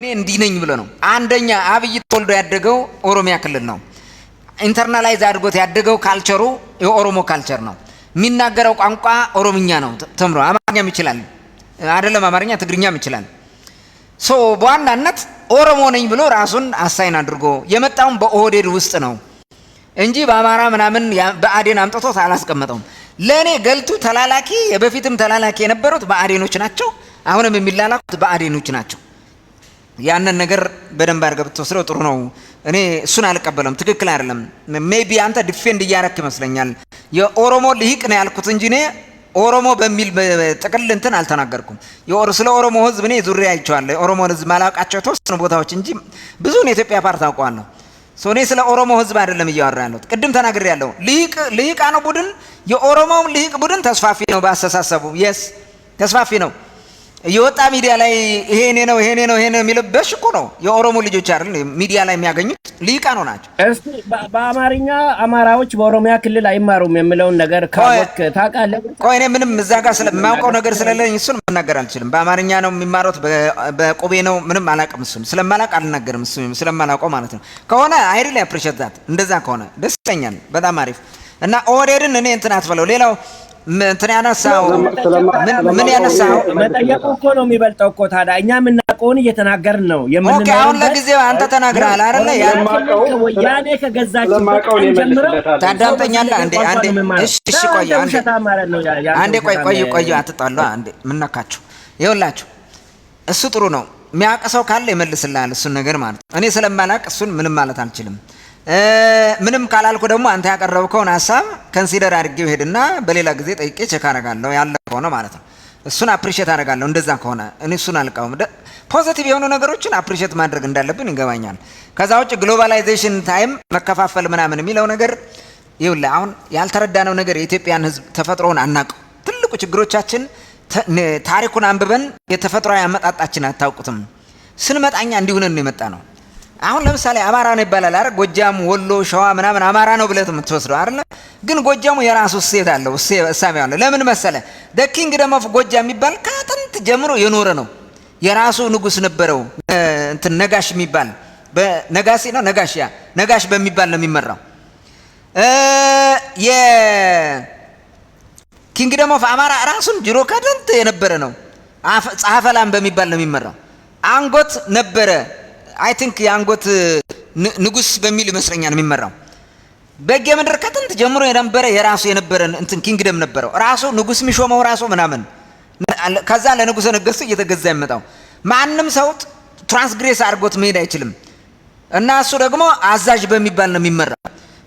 እኔ እንዲህ ነኝ ብሎ ነው። አንደኛ አብይ ተወልዶ ያደገው ኦሮሚያ ክልል ነው። ኢንተርናላይዝ አድርጎት ያደገው ካልቸሩ የኦሮሞ ካልቸር ነው። የሚናገረው ቋንቋ ኦሮምኛ ነው። ተምሮ አማርኛም ይችላል አይደለም፣ አማርኛ ትግርኛም ይችላል። በዋናነት ኦሮሞ ነኝ ብሎ ራሱን አሳይን አድርጎ የመጣውን በኦህዴድ ውስጥ ነው እንጂ በአማራ ምናምን በአዴን አምጥቶት አላስቀመጠውም። ለኔ ገልቱ ተላላኪ የበፊትም ተላላኪ የነበሩት በአዴኖች ናቸው። አሁንም የሚላላኩት በአዴኖች ናቸው። ያንን ነገር በደንብ አድርገህ ብትወስደው ጥሩ ነው። እኔ እሱን አልቀበለም፣ ትክክል አይደለም። ሜቢ አንተ ዲፌንድ እያረክ ይመስለኛል። የኦሮሞ ልሂቅ ነው ያልኩት እንጂ እኔ ኦሮሞ በሚል ጥቅል እንትን አልተናገርኩም። ስለ ኦሮሞ ህዝብ እኔ ዙሪያ አይቼዋለሁ። የኦሮሞን ህዝብ ማላውቃቸው የተወሰኑ ቦታዎች እንጂ ብዙውን የኢትዮጵያ ፓርት አውቀዋለሁ። እኔ ስለ ኦሮሞ ህዝብ አይደለም እያወራ ያለሁት። ቅድም ተናግሬያለሁ። ልሂቃኑ ቡድን የኦሮሞው ልሂቅ ቡድን ተስፋፊ ነው በአስተሳሰቡ። የስ ተስፋፊ ነው። የወጣ ሚዲያ ላይ ይሄኔ ነው የሚለው በሽኩ ነው። የኦሮሞ ልጆች አይደል ሚዲያ ላይ የሚያገኙት ልሂቃኑ ናቸው። እስቲ በአማርኛ አማራዎች በኦሮሚያ ክልል አይማሩም የሚለውን ነገር ካወቅ ታውቃለህ? ቆይ እኔ ምንም እዛ ጋር ስለማውቀው ነገር ስለሌለኝ እሱን መናገር አልችልም። በአማርኛ ነው የሚማሩት በቆቤ ነው ምንም አላውቅም። እሱን ስለማላውቅ አልናገርም። እሱን ስለማላውቀው ማለት ነው። ከሆነ አይ ሪሊ አፕሪሺየት ዛት። እንደዛ ከሆነ ደስ ይለኛል። በጣም አሪፍ እና ኦህዴድን እኔ እንትን አትበለው። ሌላው እንትን ያነሳው ምን ያነሳው መጠየቁ እኮ ነው የሚበልጠው እኮ። ታዲያ እኛ የምናውቀውን እየተናገርን ነው የምንለው። ኦኬ አሁን ለጊዜው አንተ ተናግረሃል አይደለ? ያኔ ከገዛችን ጀምረው ታዳምጠኛለህ? አንዴ እሺ ቆይ አንዴ ቆይ አትጣሉ። አንዴ ምን ነካችሁ? ይኸውላችሁ እሱ ጥሩ ነው። የሚያውቅ ሰው ካለ ይመልስልሃል እሱን ነገር ማለት ነው። እኔ ስለማላውቅ እሱን ምንም ማለት አልችልም። ምንም ካላልኩ ደግሞ አንተ ያቀረብከውን ሐሳብ ኮንሲደር አድርጌው ሄድና በሌላ ጊዜ ጠይቄ ቼክ አደርጋለሁ ያለ ከሆነ ማለት ነው። እሱን አፕሪሺየት አደርጋለሁ። እንደዛ ከሆነ እኔ እሱን አልቃወም። ፖዚቲቭ የሆኑ ነገሮችን አፕሪሺየት ማድረግ እንዳለብን ይገባኛል። ከዛ ውጭ ግሎባላይዜሽን ታይም መከፋፈል ምናምን የሚለው ነገር ይኸውልህ፣ አሁን ያልተረዳነው ነገር የኢትዮጵያን ሕዝብ ተፈጥሮውን አናውቀው። ትልቁ ችግሮቻችን ታሪኩን አንብበን የተፈጥሯዊ አመጣጣችን አታውቁትም። ስንመጣኛ እንዲሁነን ነው የመጣ ነው። አሁን ለምሳሌ አማራ ነው ይባላል አይደል? ጎጃም፣ ወሎ፣ ሸዋ ምናምን አማራ ነው ብለህ የምትወስደው አይደል? ግን ጎጃሙ የራሱ እሴት አለው፣ እሳቤው አለው። ለምን መሰለ? ዘ ኪንግደም ኦፍ ጎጃም የሚባል ከጥንት ጀምሮ የኖረ ነው። የራሱ ንጉስ ነበረው። እንትን ነጋሽ የሚባል በነጋሲ ነው ነጋሽ በሚባል ነው የሚመራው። የኪንግደም ኦፍ አማራ ራሱን ጅሮ ከጥንት የነበረ ነው። ጸሐፈላም በሚባል ነው የሚመራው። አንጎት ነበረ። አይ ቲንክ የአንጎት ንጉስ በሚል ይመስለኛል የሚመራው። በጌ ምድር ከጥንት ጀምሮ የነበረ የራሱ የነበረ እንትን ኪንግደም ነበረው። ራሱ ንጉስ የሚሾመው ራሱ ምናምን፣ ከዛ ለንጉሰ ነገስቱ እየተገዛ ይመጣው። ማንም ሰው ትራንስግሬስ አድርጎት መሄድ አይችልም። እና እሱ ደግሞ አዛዥ በሚባል ነው የሚመራው።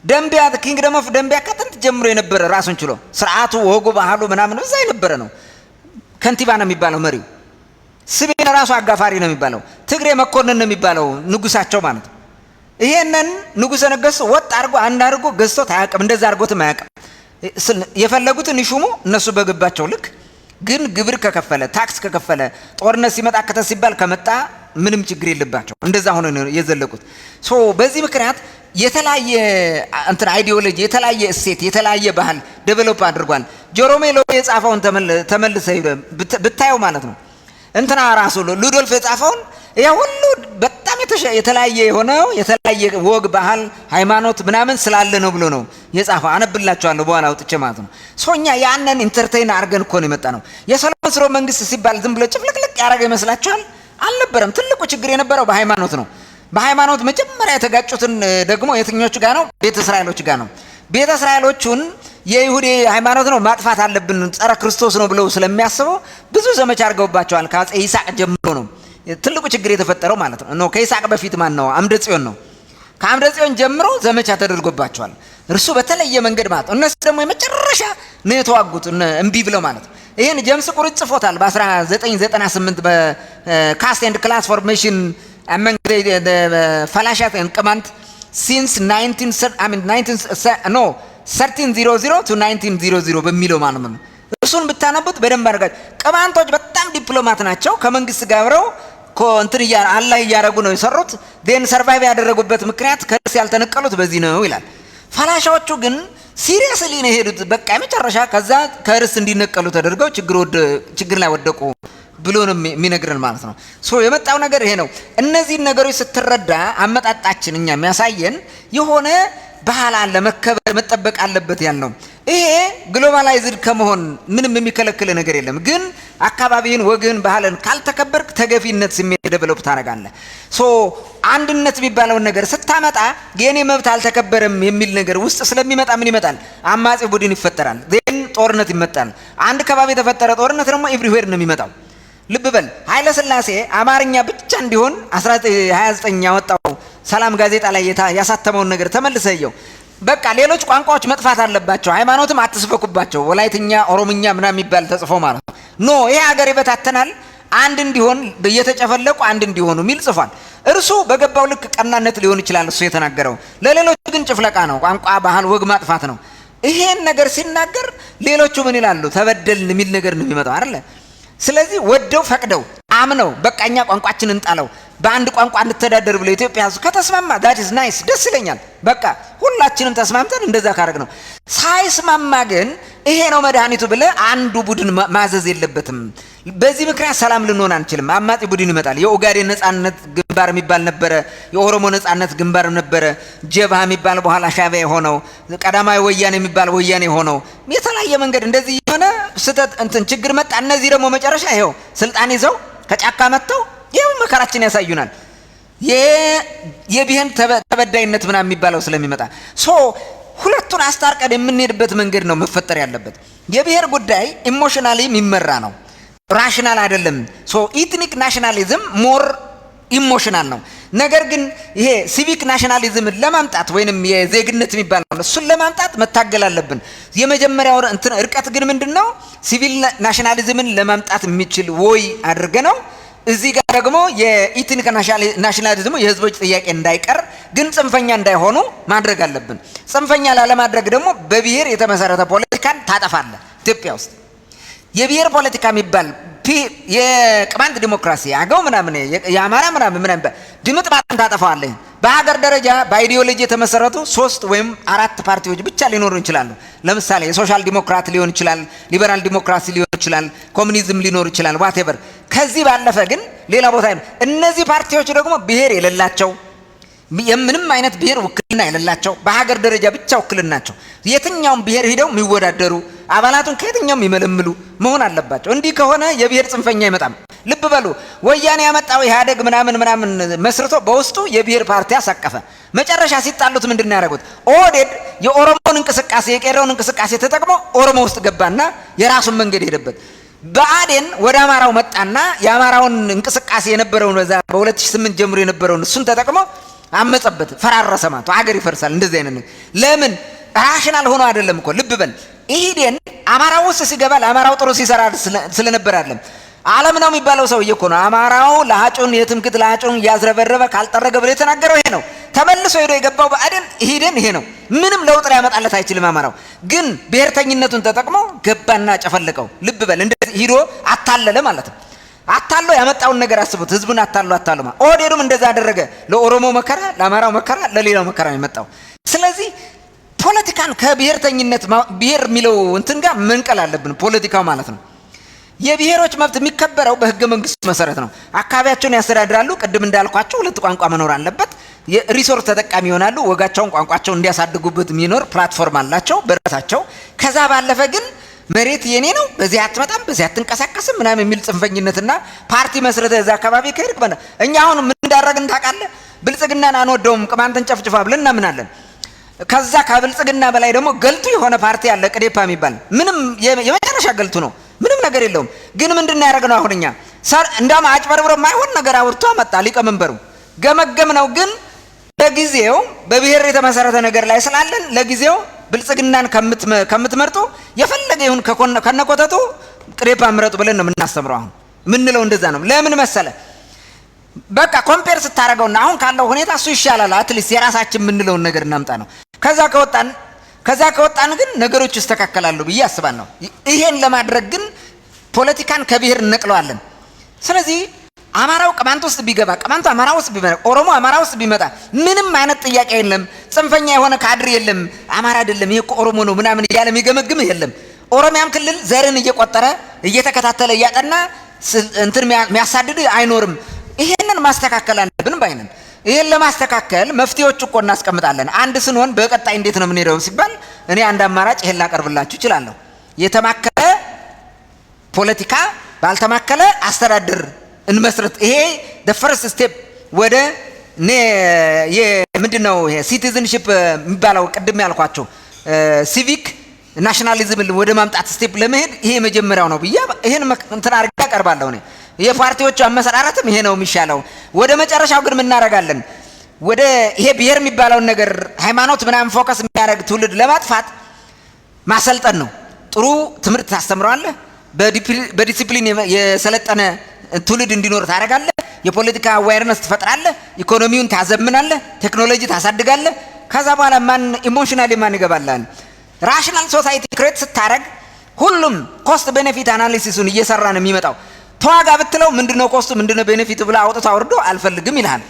ደምቢያ ኪንግደም ኦፍ ደምቢያ ከጥንት ጀምሮ የነበረ ራሱን ችሎ ስርዓቱ፣ ወጉ፣ ባህሉ ምናምን እዛ የነበረ ነው። ከንቲባ ነው የሚባለው መሪው። ስሜን ራሱ አጋፋሪ ነው የሚባለው። ትግሬ መኮንን ነው የሚባለው ንጉሳቸው ማለት ነው። ይሄንን ንጉሰ ነገስቱ ወጥ አድርጎ አንድ አድርጎ ገዝቶት አያውቅም። እንደዛ አድርጎትም አያውቅም። የፈለጉትን ይሹሙ እነሱ በገባቸው ልክ። ግን ግብር ከከፈለ፣ ታክስ ከከፈለ፣ ጦርነት ሲመጣ ከተስ ሲባል ከመጣ ምንም ችግር የለባቸው። እንደዛ ሆነ ነው የዘለቁት። በዚህ ምክንያት የተለያየ እንትን አይዲዮሎጂ፣ የተለያየ እሴት፣ የተለያየ ባህል ዴቨሎፕ አድርጓል። ጆሮሜሎ የጻፈውን ተመልሰ ብታየው ማለት ነው እንትና ራሱ ሉዶልፍ የጻፈውን ያ ሁሉ በጣም የተለያየ የሆነው የተለያየ ወግ፣ ባህል፣ ሃይማኖት ምናምን ስላለ ነው ብሎ ነው የጻፈው። አነብላችኋለሁ በኋላ አውጥቼ ማለት ነው። እኛ ያንን ኢንተርቴይን አድርገን እኮ ነው የመጣ ነው። የሰሎሞን ስርወ መንግስት ሲባል ዝም ብሎ ጭፍልቅልቅ ያደረገ ይመስላችኋል? አልነበረም። ትልቁ ችግር የነበረው በሃይማኖት ነው። በሃይማኖት መጀመሪያ የተጋጩትን ደግሞ የትኞቹ ጋር ነው? ቤተ እስራኤሎች ጋር ነው። ቤተ እስራኤሎቹን የይሁዲ ሃይማኖት ነው ማጥፋት አለብን፣ ጸረ ክርስቶስ ነው ብለው ስለሚያስበው ብዙ ዘመቻ አድርገውባቸዋል። ከአፄ ይስሐቅ ጀምሮ ነው ትልቁ ችግር የተፈጠረው ማለት ነው። ከይስሐቅ በፊት ማን ነው? አምደ ጽዮን ነው። ከአምደ ጽዮን ጀምሮ ዘመቻ ተደርጎባቸዋል። እርሱ በተለየ መንገድ ማለት ነው። እነሱ ደግሞ የመጨረሻ ነው የተዋጉት እምቢ ብለው ማለት ነው። ይህን ጀምስ ቁርጥ ጽፎታል በ1998 በካስት ኤንድ ክላስ ፎርሜሽን አመንግ ፈላሻት ቅማንት ሲንስ 1300 to 1900 በሚለው ማለት ነው። እሱን ብታነቡት በደንብ አድርጋችሁ ቅማንቶች በጣም ዲፕሎማት ናቸው። ከመንግስት ጋር አብረው እንትን አላህ እያደረጉ ነው የሰሩት። ዴን ሰርቫይቭ ያደረጉበት ምክንያት ከርስ ያልተነቀሉት በዚህ ነው ይላል። ፈላሻዎቹ ግን ሲሪየስሊ ነው የሄዱት። በቃ የመጨረሻ ከዛ ከርስ እንዲነቀሉ ተደርገው ችግር ላይ ወደቁ ብሎ ነው የሚነግረን ማለት ነው። የመጣው ነገር ይሄ ነው። እነዚህን ነገሮች ስትረዳ አመጣጣችን እኛ የሚያሳየን የሆነ ባህል አለ፣ መከበር መጠበቅ አለበት ያልነው። ይሄ ግሎባላይዝድ ከመሆን ምንም የሚከለክል ነገር የለም። ግን አካባቢን፣ ወግን፣ ባህልን ካልተከበርክ ተገፊነት ስሜት ዴቨሎፕ ታደርጋለህ። አንድነት የሚባለውን ነገር ስታመጣ የኔ መብት አልተከበረም የሚል ነገር ውስጥ ስለሚመጣ ምን ይመጣል? አማጺ ቡድን ይፈጠራል። ዜን ጦርነት ይመጣል። አንድ ከባቢ የተፈጠረ ጦርነት ደግሞ ኤቭሪዌር ነው የሚመጣው። ልብ በል ኃይለ ሥላሴ አማርኛ ብቻ እንዲሆን 1929 ያወጣው ሰላም ጋዜጣ ላይ ያሳተመውን ነገር ተመልሰየው። በቃ ሌሎች ቋንቋዎች መጥፋት አለባቸው፣ ሃይማኖትም አትስበኩባቸው፣ ወላይትኛ፣ ኦሮምኛ ምናምን የሚባል ተጽፎ ማለት ነው። ይሄ ሀገር ይበታተናል፣ አንድ እንዲሆን እየተጨፈለቁ አንድ እንዲሆኑ ሚል ጽፏል። እርሱ በገባው ልክ ቀናነት ሊሆን ይችላል እሱ የተናገረው። ለሌሎቹ ግን ጭፍለቃ ነው፣ ቋንቋ፣ ባህል፣ ወግ ማጥፋት ነው። ይሄን ነገር ሲናገር ሌሎቹ ምን ይላሉ? ተበደልን የሚል ነገር ነው የሚመጣው አይደለ? ስለዚህ ወደው ፈቅደው አምነው በቃኛ ቋንቋችንን እንጣለው በአንድ ቋንቋ እንተዳደር ብለው ኢትዮጵያ ህዝብ ከተስማማ that is nice፣ ደስ ይለኛል። በቃ ሁላችንም ተስማምተን እንደዛ ካረግ ነው። ሳይስማማ ግን ይሄ ነው መድኃኒቱ ብለ አንዱ ቡድን ማዘዝ የለበትም። በዚህ ምክንያት ሰላም ልንሆን አንችልም። አማጺ ቡድን ይመጣል። የኦጋዴን ነጻነት ግንባር የሚባል ነበረ፣ የኦሮሞ ነጻነት ግንባር ነበረ፣ ጀብሃ የሚባል በኋላ ሻዕቢያ የሆነው፣ ቀዳማዊ ወያኔ የሚባል ወያኔ የሆነው፣ የተለያየ መንገድ እንደዚህ የሆነ ስተት እንትን ችግር መጣ። እነዚህ ደግሞ መጨረሻ ይሄው ስልጣን ይዘው ከጫካ መጥተው ይሄው መከራችን ያሳዩናል። የብሔር ተበዳይነት ምናምን የሚባለው ስለሚመጣ ሁለቱን አስታርቀን የምንሄድበት መንገድ ነው መፈጠር ያለበት። የብሔር ጉዳይ ኢሞሽናሊ የሚመራ ነው፣ ራሽናል አይደለም። ኢትኒክ ናሽናሊዝም ሞር ኢሞሽናል ነው። ነገር ግን ይሄ ሲቪክ ናሽናሊዝምን ለማምጣት ወይንም የዜግነት የሚባለው እሱን ለማምጣት መታገል አለብን። የመጀመሪያው እርቀት ግን ምንድነው? ሲቪል ናሽናሊዝምን ለማምጣት የሚችል ወይ አድርገ ነው። እዚህ ጋር ደግሞ የኢትኒክ ናሽናሊዝሙ የህዝቦች ጥያቄ እንዳይቀር ግን ጽንፈኛ እንዳይሆኑ ማድረግ አለብን። ጽንፈኛ ላለማድረግ ደግሞ በብሔር የተመሰረተ ፖለቲካን ታጠፋለህ። ኢትዮጵያ ውስጥ የብሔር ፖለቲካ የሚባል የቅማንት ዲሞክራሲ፣ አገው ምናምን፣ የአማራ ምናምን ድምጥ ማጣን ታጠፋለህ። በሀገር ደረጃ በአይዲዮሎጂ የተመሰረቱ 3 ወይም 4 ፓርቲዎች ብቻ ሊኖሩ ይችላሉ። ለምሳሌ የሶሻል ዲሞክራት ሊሆን ይችላል፣ ሊበራል ዲሞክራሲ ሊሆን ይችላል፣ ኮሙኒዝም ሊኖር ይችላል፣ ዋቴቨር። ከዚህ ባለፈ ግን ሌላ ቦታ እነዚህ ፓርቲዎች ደግሞ ብሔር የሌላቸው፣ የምንም አይነት ብሔር ውክልና የሌላቸው፣ በሀገር ደረጃ ብቻ ውክልናቸው የትኛውም ብሔር ሄደው የሚወዳደሩ አባላቱን ከየትኛውም የሚመለምሉ መሆን አለባቸው። እንዲህ ከሆነ የብሔር ጽንፈኛ አይመጣም። ልብ በሉ ወያኔ ያመጣው ኢህአዴግ ምናምን መስርቶ በውስጡ የብሔር ፓርቲ አሳቀፈ። መጨረሻ ሲጣሉት ምንድነው ያደረጉት? ኦህዴድ የኦሮሞን እንቅስቃሴ የቄሮን እንቅስቃሴ ተጠቅሞ ኦሮሞ ውስጥ ገባና የራሱን መንገድ ሄደበት። በአዴን ወደ አማራው መጣና የአማራውን እንቅስቃሴ የነበረውን በ2008 ጀምሮ የነበረውን እሱን ተጠቅሞ አመጸበት፣ ፈራረሰ ማለት አገር ይፈርሳል። እንደዚህ አይነት ለምን ራሽናል ሆኖ አይደለም እኮ። ልብ በል ኢህዴን አማራው ውስጥ ሲገባ ለአማራው ጥሩ ሲሰራ ስለነበር አይደለም። ዓለም ነው የሚባለው ሰውዬ እኮ ነው አማራው ለአጩን የትምክት ለአጩን ያዝረበረበ ካልጠረገ ብሎ የተናገረው ይሄ ነው። ተመልሶ ሄዶ የገባው በአዴን ኢህዴን ይሄ ነው። ምንም ለውጥ ሊያመጣለት አይችልም። አማራው ግን ብሔርተኝነቱን ተጠቅሞ ገባና ጨፈለቀው። ልብ በል እንደዚህ ሂዶ አታለለ ማለት ነው። አታሎ ያመጣውን ነገር አስቡት። ህዝቡን አታሎ ኦህዴዱም እንደዛ አደረገ። ለኦሮሞ መከራ፣ ለአማራው መከራ፣ ለሌላው መከራ ነው የመጣው። ስለዚህ ፖለቲካን ከብሔርተኝነት ብሔር የሚለው እንትን ጋር መንቀል አለብን። ፖለቲካው ማለት ነው የብሔሮች መብት የሚከበረው በህገ መንግስቱ መሰረት ነው። አካባቢያቸውን ያስተዳድራሉ። ቅድም እንዳልኳቸው 2 ቋንቋ መኖር አለበት። የሪሶርስ ተጠቃሚ ይሆናሉ። ወጋቸውን ቋንቋቸውን እንዲያሳድጉበት የሚኖር ፕላትፎርም አላቸው በራሳቸው። ከዛ ባለፈ ግን መሬት የኔ ነው፣ በዚህ አትመጣም፣ በዚህ አትንቀሳቀስም ምናምን የሚል ጽንፈኝነትና ፓርቲ መስረተ እዛ አካባቢ ከሄድክ እኛ አሁን ምን እንዳደረግን ታውቃለህ? ብልጽግናን አንወደውም ቅማንትን ጨፍጭፋ ብለን እናምናለን። ከዛ ከብልጽግና በላይ ደግሞ ገልቱ የሆነ ፓርቲ አለ ቅዴፓ የሚባል ምንም የመጨረሻ ገልቱ ነው፣ ምንም ነገር የለውም። ግን ምንድነው ያደረግነው? አሁን እኛ እንደውም አጭበርብሮ የማይሆን ነገር አውርቶ መጣ ሊቀመንበሩ ገመገም ነው። ግን ለጊዜው በብሔር የተመሰረተ ነገር ላይ ስላለን ለጊዜው ብልጽግናን ከምትመርጡ የፈለገ ይሁን ከነቆተቱ ቅዴፓ ምረጡ ብለን ነው የምናስተምረው። አሁን ምንለው እንደዛ ነው። ለምን መሰለ? በቃ ኮምፔር ስታረገውና አሁን ካለው ሁኔታ እሱ ይሻላል። አትሊስት የራሳችን የምንለውን ነገር እናምጣ ነው። ከዛ ከወጣን ግን ነገሮች ይስተካከላሉ ብዬ አስባለሁ። ይሄን ለማድረግ ግን ፖለቲካን ከብሔር እንነቅለዋለን። ስለዚህ አማራው ቅማንት ውስጥ ቢገባ፣ ቅማንቱ አማራ ውስጥ ቢመጣ፣ ኦሮሞ አማራ ውስጥ ቢመጣ ምንም አይነት ጥያቄ የለም። ጽንፈኛ የሆነ ካድር የለም። አማራ አይደለም ይሄ እኮ ኦሮሞ ነው ምናምን እያለ የሚገመግም የለም። ኦሮሚያም ክልል ዘርን እየቆጠረ እየተከታተለ እያጠና እንትን የሚያሳድድ አይኖርም። ይሄንን ማስተካከል አለብን ባይነን። ይሄን ለማስተካከል መፍትሄዎች እኮ እናስቀምጣለን። አንድ ስንሆን በቀጣይ እንዴት ነው የምንሄደው ሲባል እኔ አንድ አማራጭ ይሄን ላቀርብላችሁ እችላለሁ። የተማከለ ፖለቲካ ባልተማከለ አስተዳደር እንመስረት። ይሄ the first step ወደ ምንድነው ይሄ ሲቲዝንሺፕ የሚባለው ቅድም ያልኳቸው ሲቪክ ናሽናሊዝም ወደ ማምጣት ስቴፕ ለመሄድ ይሄ መጀመሪያው ነው ብዬ ይሄን እንትን አድርጌ አቀርባለሁ። እኔ የፓርቲዎቹ አመሰራረትም ይሄ ነው የሚሻለው። ወደ መጨረሻው ግን ምን እናደርጋለን? ወደ ይሄ ብሔር የሚባለውን ነገር ሃይማኖት ምናምን ፎከስ የሚያደርግ ትውልድ ለማጥፋት ማሰልጠን ነው። ጥሩ ትምህርት ታስተምረዋለህ፣ በዲሲፕሊን የሰለጠነ ትውልድ እንዲኖር ታደርጋለህ፣ የፖለቲካ አዌርነስ ትፈጥራለህ፣ ኢኮኖሚውን ታዘምናለህ፣ ቴክኖሎጂ ታሳድጋለህ። ከዛ በኋላ ማን ኢሞሽናሊ ማን ይገባላል? ራሽናል ሶሳይቲ ክሬት ስታረግ ሁሉም ኮስት ቤኔፊት አናሊሲሱን እየሰራ ነው የሚመጣው። ተዋጋ ብትለው ምንድነው ኮስቱ ምንድነው ቤኔፊት ብላ አውጥቶ አውርዶ አልፈልግም ይላል።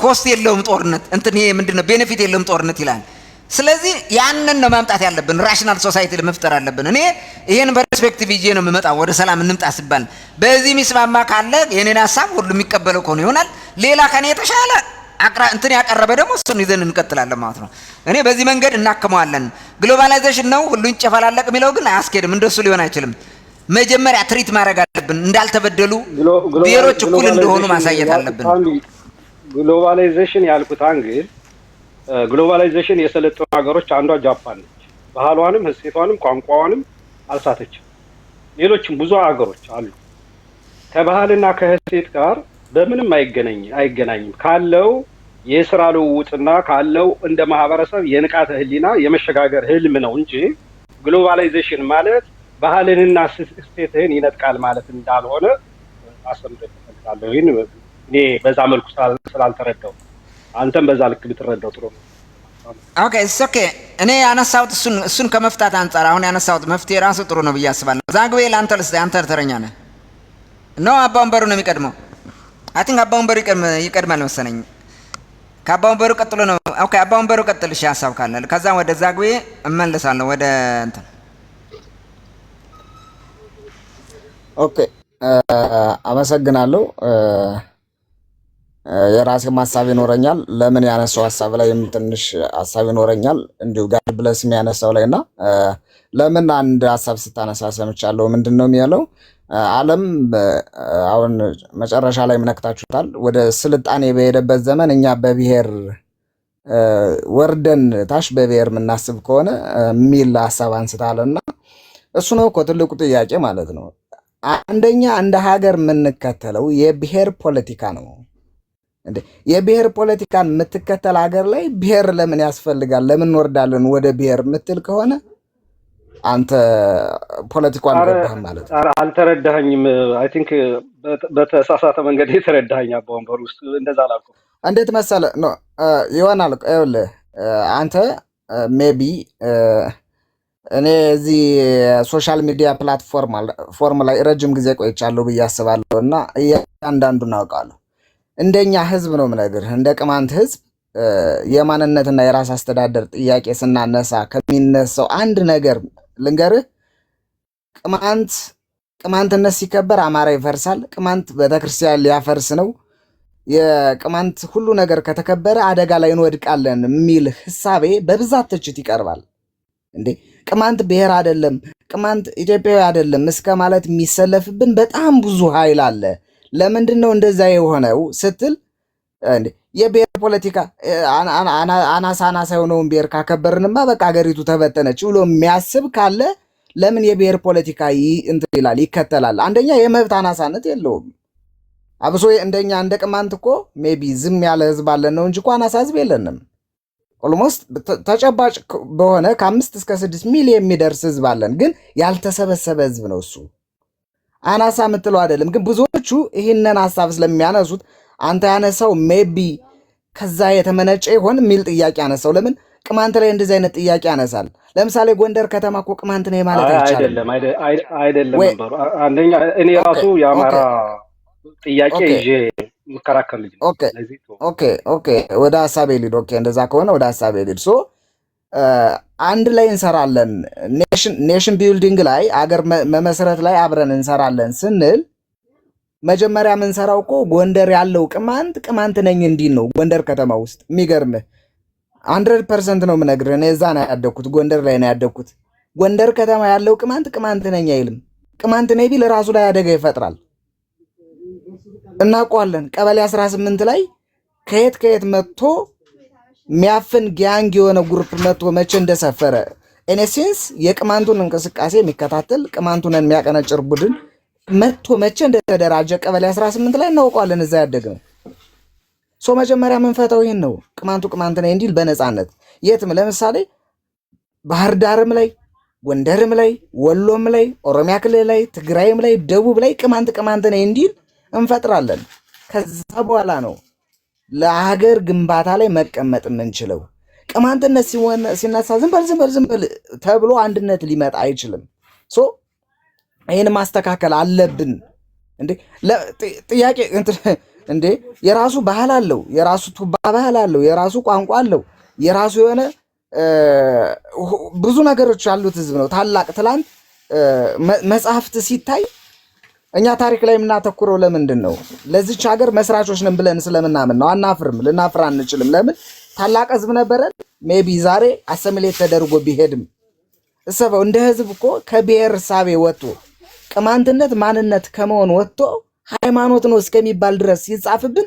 ኮስት የለውም ጦርነት እንትን ይሄ ምንድነው ቤኔፊት የለውም ጦርነት ይላል። ስለዚህ ያንን ነው ማምጣት ያለብን፣ ራሽናል ሶሳይቲ ለመፍጠር አለብን። እኔ ይሄን በፐርስፔክቲቭ ይዤ ነው የምመጣው ወደ ሰላም እንምጣ ሲባል። በዚህ ሚስማማ ካለ የኔን ሐሳብ ሁሉ የሚቀበለው ከሆነ ይሆናል። ሌላ ከኔ የተሻለ እንትን ያቀረበ ደግሞ እሱን ይዘን እንቀጥላለን ማለት ነው። እኔ በዚህ መንገድ እናከመዋለን። ግሎባላይዜሽን ነው ሁሉን ጨፈላለቅ የሚለው ግን አያስኬድም። እንደሱ ሊሆን አይችልም። መጀመሪያ ትሪት ማድረግ አለብን። እንዳልተበደሉ ብሔሮች እኩል እንደሆኑ ማሳየት አለብን። ግሎባላይዜሽን ያልኩት አንግል ግሎባላይዜሽን የሰለጠኑ ሀገሮች አንዷ ጃፓን ነች። ባህሏንም እሴቷንም ቋንቋዋንም አልሳተችም። ሌሎችም ብዙ ሀገሮች አሉ። ከባህልና ከእሴት ጋር በምንም አይገናኝም። ካለው የስራ ልውውጥና ካለው እንደ ማህበረሰብ የንቃተ ህሊና የመሸጋገር ህልም ነው እንጂ ግሎባላይዜሽን ማለት ባህልንና እሴትህን ይነጥቃል ማለት እንዳልሆነ አሰምተህ ተፈልጋለሁ። እኔ በዛ መልኩ ስላልተረዳው አንተም በዛ ልክ ብትረዳው ጥሩ ነው። ኦኬ ኦኬ። እኔ ያነሳሁት እሱን ከመፍታት አንጻር አሁን ያነሳሁት መፍትሄ ራሱ ጥሩ ነው ብዬ አስባለሁ። ዛግቤ ለአንተ ልስጥ። አንተ ተረኛ ነህ ነው? አባ ወንበሩ ነው የሚቀድመው? አይ ቲንክ አባ ወንበሩ ይቀድማል መሰለኝ። ከአባ ወንበሩ ቀጥሎ ነው። ኦኬ አባ ወንበሩ ቀጥል። እሺ ሀሳብ ካለ ከዛ ወደ ዛግቤ እመለሳለሁ። ወደ እንትን ኦኬ አመሰግናለሁ። የራሴ ሀሳብ ይኖረኛል። ለምን ያነሳው ሀሳብ ላይ ትንሽ ሀሳብ ይኖረኛል። እንዲሁ ጋድ ብለስ የሚያነሳው ላይና ለምን አንድ ሀሳብ ስታነሳ ሰምቻለሁ። ምንድነው የሚያለው? ዓለም አሁን መጨረሻ ላይ ምነክታችሁታል። ወደ ስልጣኔ በሄደበት ዘመን እኛ በብሔር ወርደን ታች በብሔር የምናስብ ከሆነ የሚል ሀሳብ አንስታልና እሱ ነው እኮ ትልቁ ጥያቄ ማለት ነው። አንደኛ እንደ ሀገር የምንከተለው የብሔር ፖለቲካ ነው። እንዴ የብሔር ፖለቲካን የምትከተል ሀገር ላይ ብሔር ለምን ያስፈልጋል? ለምን እንወርዳለን ወደ ብሔር የምትል ከሆነ አንተ ፖለቲካውን አልረዳህም ማለት ነው። አልተረዳኸኝም። አይ ቲንክ በተሳሳተ መንገድ የተረዳኸኝ አባ ወንበሩ ውስጥ እንደዛ አላልኩም። እንዴት መሰለህ ነው ይሆናል። ይኸውልህ አንተ ሜቢ እኔ እዚህ ሶሻል ሚዲያ ፕላትፎርም ላይ ረጅም ጊዜ ቆይቻለሁ ብዬ አስባለሁ እና እያንዳንዱን አውቃለሁ። እንደኛ ህዝብ ነው የምነግርህ። እንደ ቅማንት ህዝብ የማንነትና የራስ አስተዳደር ጥያቄ ስናነሳ ከሚነሳው አንድ ነገር ልንገርህ። ቅማንትነት ሲከበር አማራ ይፈርሳል። ቅማንት ቤተክርስቲያን ሊያፈርስ ነው። የቅማንት ሁሉ ነገር ከተከበረ አደጋ ላይ እንወድቃለን የሚል ህሳቤ በብዛት ትችት ይቀርባል። እንዴ ቅማንት ብሔር አይደለም፣ ቅማንት ኢትዮጵያዊ አይደለም እስከ ማለት የሚሰለፍብን በጣም ብዙ ኃይል አለ። ለምንድን ነው እንደዛ የሆነው ስትል እንዴ የብሔር ፖለቲካ አናሳ የሆነውን ብሔር ካከበርንማ በቃ ሀገሪቱ ተበተነች ብሎ የሚያስብ ካለ ለምን የብሔር ፖለቲካ እንትን ይላል ይከተላል? አንደኛ የመብት አናሳነት የለውም። አብሶ እንደኛ እንደ ቅማንት እኮ ሜቢ ዝም ያለ ህዝብ አለን ነው እንጂ እኮ አናሳ ህዝብ የለንም። ኦልሞስት ተጨባጭ በሆነ ከ5 እስከ 6 ሚሊዮን የሚደርስ ህዝብ አለን፣ ግን ያልተሰበሰበ ህዝብ ነው። እሱ አናሳ የምትለው አይደለም። ግን ብዙዎቹ ይህንን ሀሳብ ስለሚያነሱት አንተ ያነሳው ሜቢ ከዛ የተመነጨ ይሆን የሚል ጥያቄ ያነሳው። ለምን ቅማንት ላይ እንደዚህ አይነት ጥያቄ ያነሳል? ለምሳሌ ጎንደር ከተማ እኮ ቅማንት ነው ማለት አይቻልም። አይደለም ነበር። አንደኛ እኔ ራሱ የአማራ ጥያቄ ይዤ መከራከር ልጅ ነው። ኦኬ ወደ ሐሳቤ ልሂድ። ኦኬ እንደዛ ከሆነ ወደ ሐሳቤ ልሂድ። ሶ አንድ ላይ እንሰራለን፣ ኔሽን ቢልዲንግ ላይ አገር መመስረት ላይ አብረን እንሰራለን ስንል መጀመሪያ ምን ሰራው እኮ ጎንደር ያለው ቅማንት ነኝ እንዲል ነው። ጎንደር ከተማ ውስጥ የሚገርምህ 100% ነው የምነግርህ። እኔ እዛ ነው ያደግኩት፣ ጎንደር ላይ ነው ያደግኩት። ጎንደር ከተማ ያለው ቅማንት ነኝ አይልም። ቅማንት ነኝ ቢል ራሱ ላይ አደጋ ይፈጥራል። እናውቀዋለን። ቀበሌ 18 ላይ ከየት መጥቶ የሚያፍን ጋንግ የሆነ ግሩፕ መጥቶ መቼ እንደሰፈረ ኢኔሴንስ የቅማንቱን እንቅስቃሴ የሚከታተል ቅማንቱን የሚያቀነጭር ቡድን መጥቶ መቼ እንደተደራጀ ቀበሌ 18 ላይ እናውቀዋለን። እዛ ያደግነው መጀመሪያ የምንፈታው ይህን ነው። ቅማንት ነኝ እንዲል በነፃነት የትም ለምሳሌ ባህር ዳርም ላይ ጎንደርም ላይ ወሎም ላይ ኦሮሚያ ክልል ላይ ትግራይም ላይ ደቡብ ላይ ቅማንት ነኝ እንዲል እንፈጥራለን። ከዛ በኋላ ነው ለሀገር ግንባታ ላይ መቀመጥ የምንችለው። ቅማንትነት ሲነሳ ዝም በል ተብሎ አንድነት ሊመጣ አይችልም። ይህን ማስተካከል አለብን። ጥያቄ የራሱ ባህል አለው፣ የራሱ ቱባ ባህል አለው፣ የራሱ ቋንቋ አለው፣ የራሱ የሆነ ብዙ ነገሮች ያሉት ህዝብ ነው። ታላቅ ትላንት መጽሐፍት ሲታይ እኛ ታሪክ ላይ የምናተኩረው ለምንድን ነው? ለዚች ሀገር መስራቾች ነን ብለን ስለምናምን ነው። አናፍርም፣ ልናፍር አንችልም። ለምን? ታላቅ ህዝብ ነበረን። ሜቢ ዛሬ አሰሚሌት ተደርጎ ቢሄድም እሰበው እንደ ህዝብ እኮ ከብሔር ሳቤ ወጥቶ ቅማንትነት ማንነት ከመሆን ወጥቶ ሃይማኖት ነው እስከሚባል ድረስ ይጻፍብን።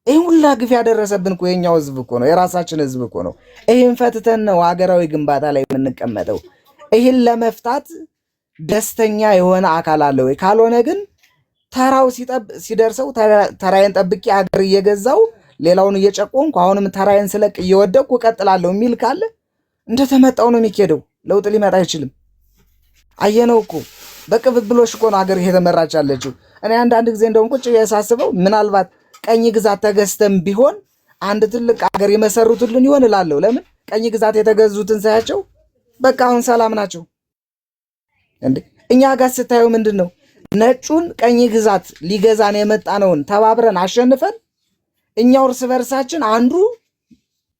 ይህ ሁላ ግፍ ያደረሰብን እኮ የኛው ህዝብ እኮ ነው፣ የራሳችን ህዝብ እኮ ነው። ይህን ፈትተን ነው ሀገራዊ ግንባታ ላይ የምንቀመጠው። ይህን ለመፍታት ደስተኛ የሆነ አካል አለ ወይ? ካልሆነ ግን ተራው ሲደርሰው ተራዬን ጠብቄ ሀገር እየገዛው ሌላውን እየጨቆንኩ አሁንም ተራዬን ስለቅ እየወደቅኩ እቀጥላለሁ የሚል ካለ እንደተመጣው ነው የሚኬደው። ለውጥ ሊመጣ አይችልም። አየነው እኮ በቅብብሎሽ እኮ ነው ሀገር እየተመራች ያለችው። እኔ አንዳንድ ጊዜ እንደውም ቁጭ እያሳስበው ምናልባት ቀኝ ግዛት ተገዝተን ቢሆን አንድ ትልቅ ሀገር የመሰሩትልን ይሆን እላለሁ። ለምን ቀኝ ግዛት የተገዙትን ሳያቸው በቃ አሁን ሰላም ናቸው። እኛ ጋር ስታየው ምንድን ነው ነጩን ቀኝ ግዛት ሊገዛን የመጣነውን ተባብረን አሸንፈን እኛው እርስ በርሳችን አንዱ